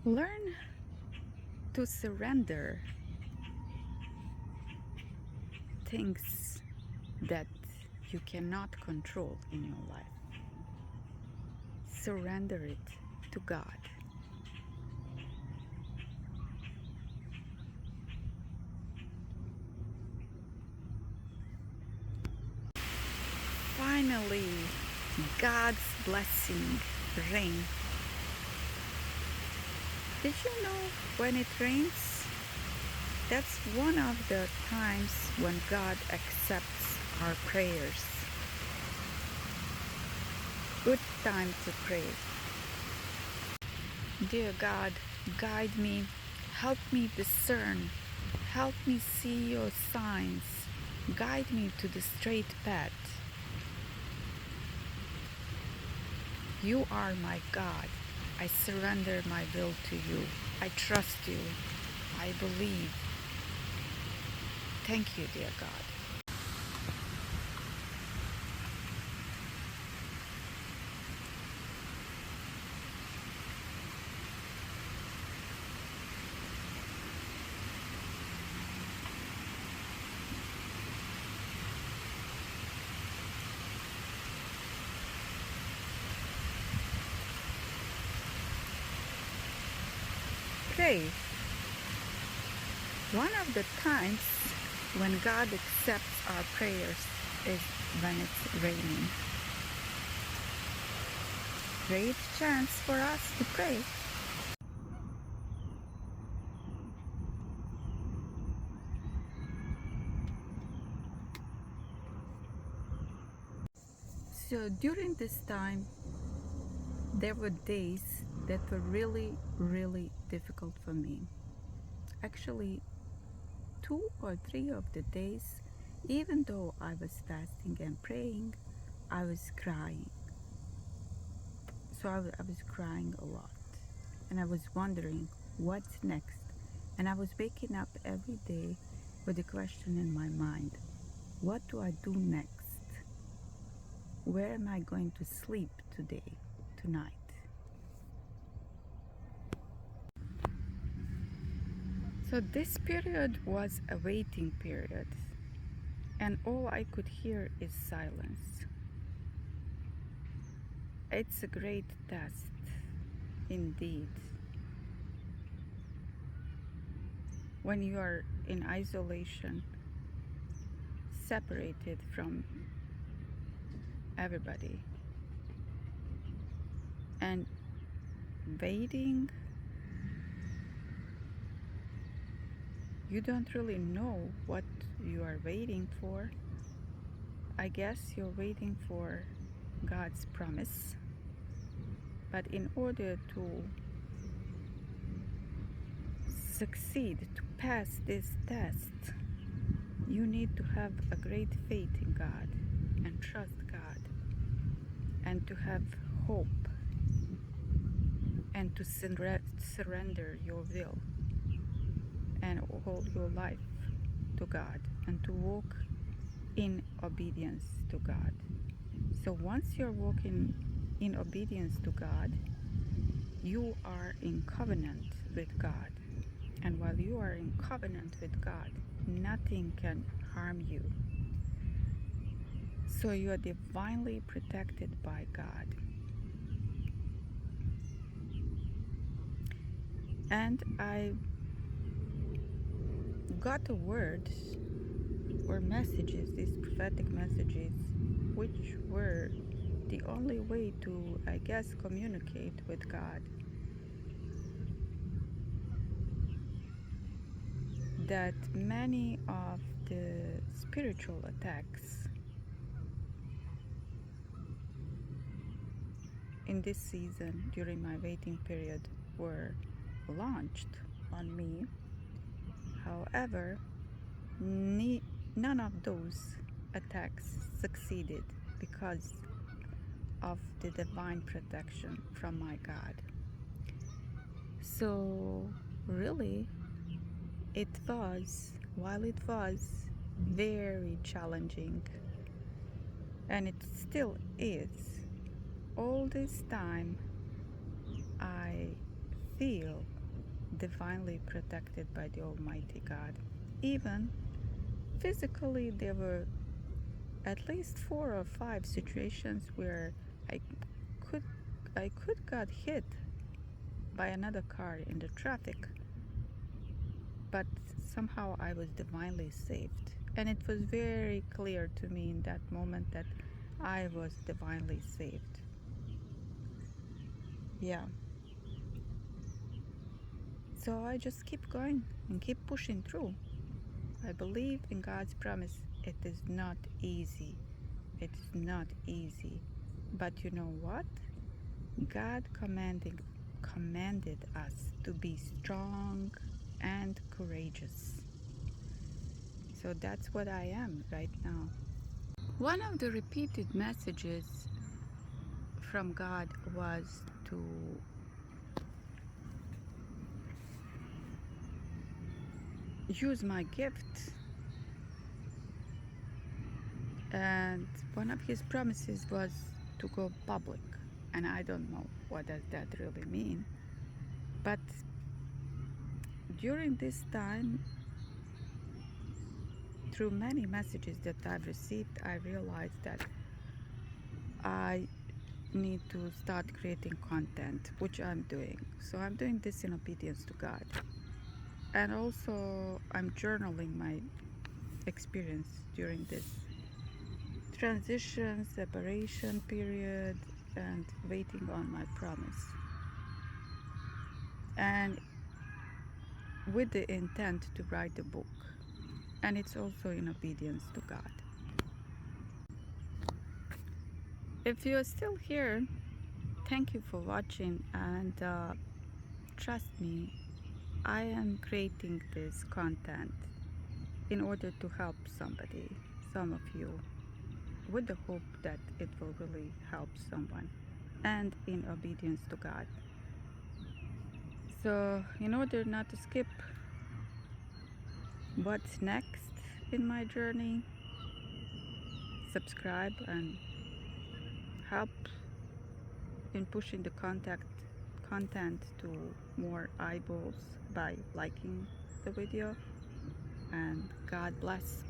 Learn to surrender things that you cannot control in your life. Surrender it to God. Finally, God's blessing rain. Did you know when it rains? That's one of the times when God accepts our prayers. Good time to pray. Dear God, guide me, help me discern, help me see your signs, guide me to the straight path. You are my God. I surrender my will to you. I trust you. I believe. Thank you, dear God. Pray. One of the times when God accepts our prayers is when it's raining. Great chance for us to pray. So during this time, there were days that were really, really difficult for me. Actually, 2 or 3 of the days, even though I was fasting and praying, I was crying. So I was crying a lot. And I was wondering, what's next? And I was waking up every day with a question in my mind. What do I do next? Where am I going to sleep tonight? So this period was a waiting period, and all I could hear is silence. It's a great test, indeed. When you are in isolation, separated from everybody, and waiting, you don't really know what you are waiting for. I guess you're waiting for God's promise. But in order to succeed, to pass this test, you need to have a great faith in God and trust God and to have hope and to surrender your will and hold your life to God and to walk in obedience to God. So once you're walking in obedience to God, you are in covenant with God. And while you are in covenant with God, nothing can harm you. So you are divinely protected by God. And I got the words or messages, these prophetic messages, which were the only way to, I guess, communicate with God. That many of the spiritual attacks in this season during my waiting period were launched on me. However, none of those attacks succeeded because of the divine protection from my God. So really, while it was very challenging, and it still is, all this time I feel divinely protected by the Almighty God. Even physically, there were at least 4 or 5 situations where I could got hit by another car in the traffic, but somehow I was divinely saved. And it was very clear to me in that moment that I was divinely saved. Yeah. So I just keep going and keep pushing through. I believe in God's promise. It is not easy. It is not easy. But you know what? God commanded us to be strong and courageous. So that's what I am right now. One of the repeated messages from God was to use my gift. And one of his promises was to go public. And I don't know what does that really mean. But during this time, through many messages that I've received, I realized that I need to start creating content, which I'm doing. So I'm doing this in obedience to God. And also I'm journaling my experience during this transition, separation period, and waiting on my promise. And with the intent to write a book. And it's also in obedience to God. If you're still here, thank you for watching, and trust me, I am creating this content in order to help somebody, some of you, with the hope that it will really help someone, and in obedience to God. So in order not to skip what's next in my journey, subscribe and help in pushing the content to more eyeballs by liking the video. And God bless.